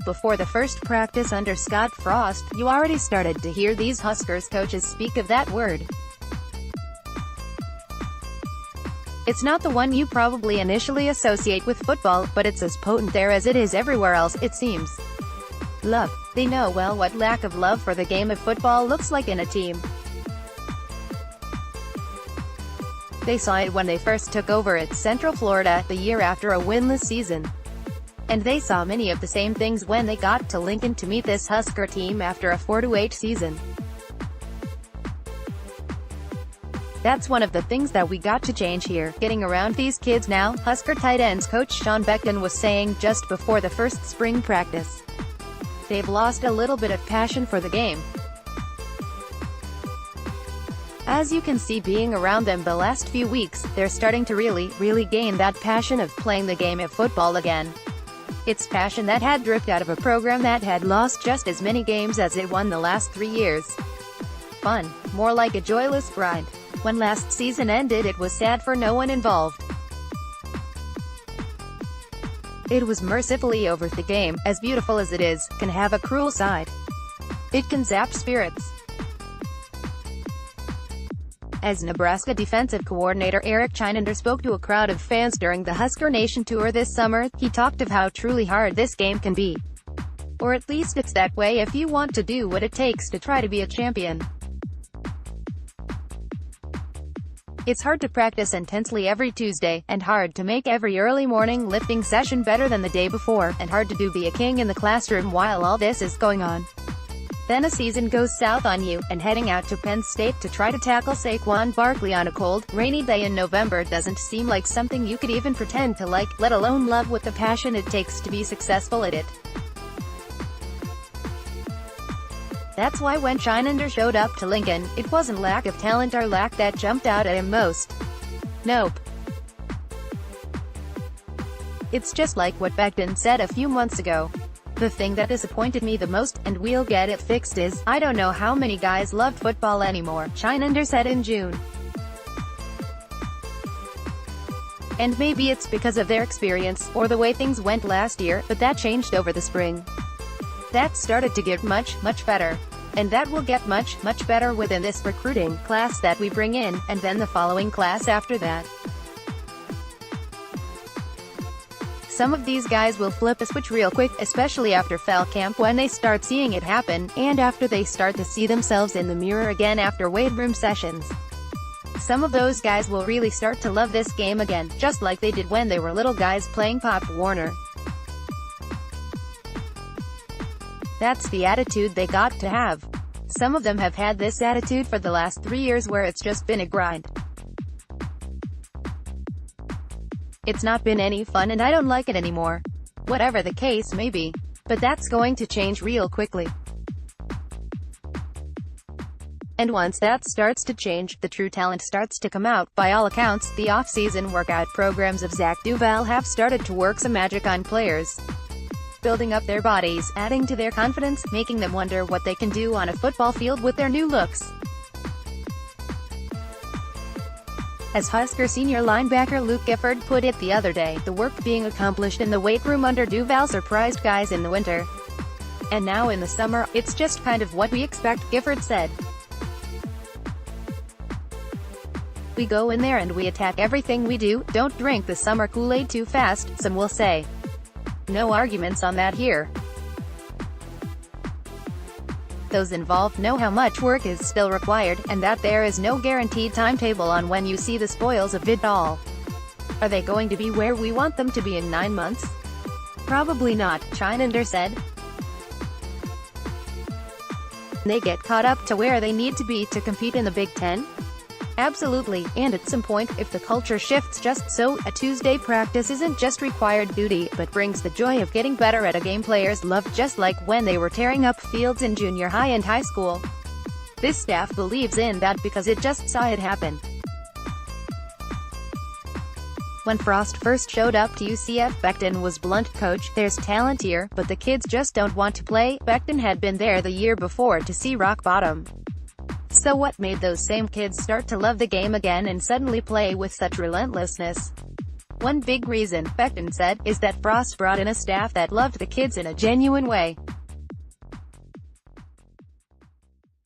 before the first practice under Scott Frost, you already started to hear these Huskers coaches speak of that word. It's not the one you probably initially associate with football, but it's as potent there as it is everywhere else, it seems. Love. They know well what lack of love for the game of football looks like in a team. They saw it when they first took over at Central Florida, the year after a winless season. And they saw many of the same things when they got to Lincoln to meet this Husker team after a 4-8 season. That's one of the things that we got to change here, getting around these kids now, Husker tight ends coach Sean Beckton was saying just before the first spring practice. They've lost a little bit of passion for the game. As you can see being around them the last few weeks, they're starting to really gain that passion of playing the game of football again. It's passion that had dripped out of a program that had lost just as many games as it won the last 3 years. Fun. More like a joyless grind. When last season ended, it was sad for no one involved. It was mercifully over. The game, as beautiful as it is, can have a cruel side. It can zap spirits. As Nebraska defensive coordinator Eric Chinander spoke to a crowd of fans during the Husker Nation tour this summer, he talked of how truly hard this game can be. Or at least it's that way if you want to do what it takes to try to be a champion. It's hard to practice intensely every Tuesday, and hard to make every early morning lifting session better than the day before, and hard to be a king in the classroom while all this is going on. Then a season goes south on you, and heading out to Penn State to try to tackle Saquon Barkley on a cold, rainy day in November doesn't seem like something you could even pretend to like, let alone love with the passion it takes to be successful at it. That's why when Chinander showed up to Lincoln, it wasn't lack of talent or lack that jumped out at him most. Nope. It's just like what Beckton said a few months ago. The thing that disappointed me the most, and we'll get it fixed, is, I don't know how many guys loved football anymore, Chinander said in June. And maybe it's because of their experience, or the way things went last year, but that changed over the spring. That started to get much better. And that will get much better within this recruiting class that we bring in, and then the following class after that. Some of these guys will flip a switch real quick, especially after fall camp when they start seeing it happen, and after they start to see themselves in the mirror again after weight room sessions. Some of those guys will really start to love this game again, just like they did when they were little guys playing Pop Warner. That's the attitude they got to have. Some of them have had this attitude for the last 3 years where it's just been a grind. It's not been any fun and I don't like it anymore. Whatever the case may be. But that's going to change real quickly. And once that starts to change, the true talent starts to come out. By all accounts, the off-season workout programs of Zach Duval have started to work some magic on players. Building up their bodies, adding to their confidence, making them wonder what they can do on a football field with their new looks. As Husker senior linebacker Luke Gifford put it the other day, the work being accomplished in the weight room under Duval surprised guys in the winter. And now in the summer, it's just kind of what we expect, Gifford said. We go in there and we attack everything we do, don't drink the summer Kool-Aid too fast, some will say. No arguments on that here. Those involved know how much work is still required, and that there is no guaranteed timetable on when you see the spoils of it all. Are they going to be where we want them to be in 9 months? Probably not, Chinander said. They get caught up to where they need to be to compete in the Big Ten? Absolutely, and at some point, if the culture shifts just so, a Tuesday practice isn't just required duty, but brings the joy of getting better at a game players love, just like when they were tearing up fields in junior high and high school. This staff believes in that because it just saw it happen. When Frost first showed up to UCF, Beckton was blunt, "Coach, there's talent here, but the kids just don't want to play." Beckton had been there the year before to see rock bottom. So what made those same kids start to love the game again and suddenly play with such relentlessness? One big reason, Beckton said, is that Frost brought in a staff that loved the kids in a genuine way.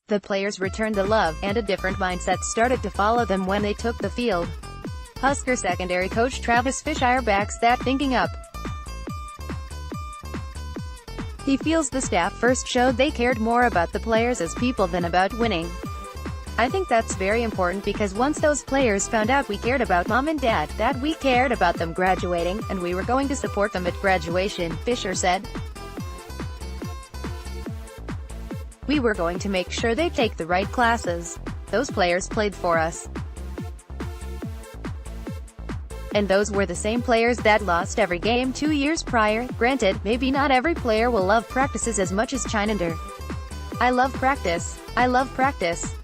The players returned the love, and a different mindset started to follow them when they took the field. Husker secondary coach Travis Fishire backs that thinking up. He feels the staff first showed they cared more about the players as people than about winning. I think that's very important because once those players found out we cared about mom and dad, that we cared about them graduating, and we were going to support them at graduation, Fisher said. We were going to make sure they take the right classes. Those players played for us. And those were the same players that lost every game 2 years prior. Granted, maybe not every player will love practices as much as Chinander. I love practice. I love practice.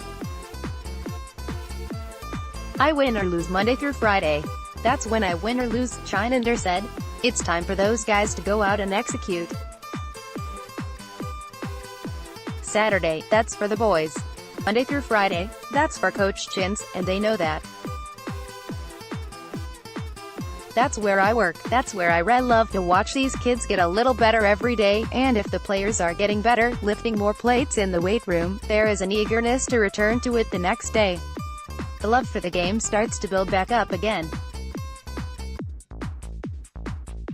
I win or lose Monday through Friday. That's when I win or lose, Chinander said. It's time for those guys to go out and execute. Saturday, that's for the boys. Monday through Friday, that's for Coach Chintz, and they know that. That's where I work, that's where I love to watch these kids get a little better every day, and if the players are getting better, lifting more plates in the weight room, there is an eagerness to return to it the next day. The love for the game starts to build back up again.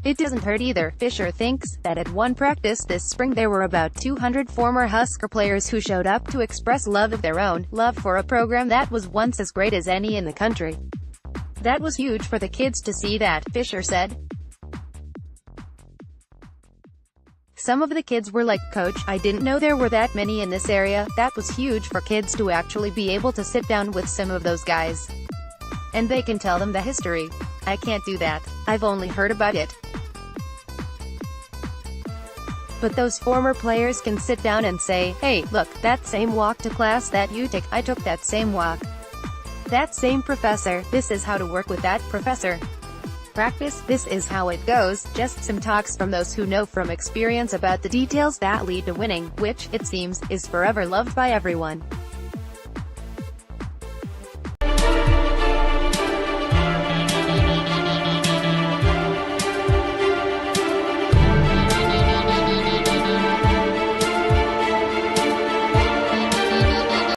It doesn't hurt either. Fisher thinks that at one practice this spring there were about 200 former Husker players who showed up to express love of their own, love for a program that was once as great as any in the country. That was huge for the kids to see that, Fisher said. Some of the kids were like, "Coach, I didn't know there were that many in this area." That was huge for kids to actually be able to sit down with some of those guys. And they can tell them the history. I can't do that. I've only heard about it. But those former players can sit down and say, "Hey, look, that same walk to class that you took, I took that same walk. That same professor, this is how to work with that professor. Practice, this is how it goes." Just some talks from those who know from experience about the details that lead to winning, which, it seems, is forever loved by everyone.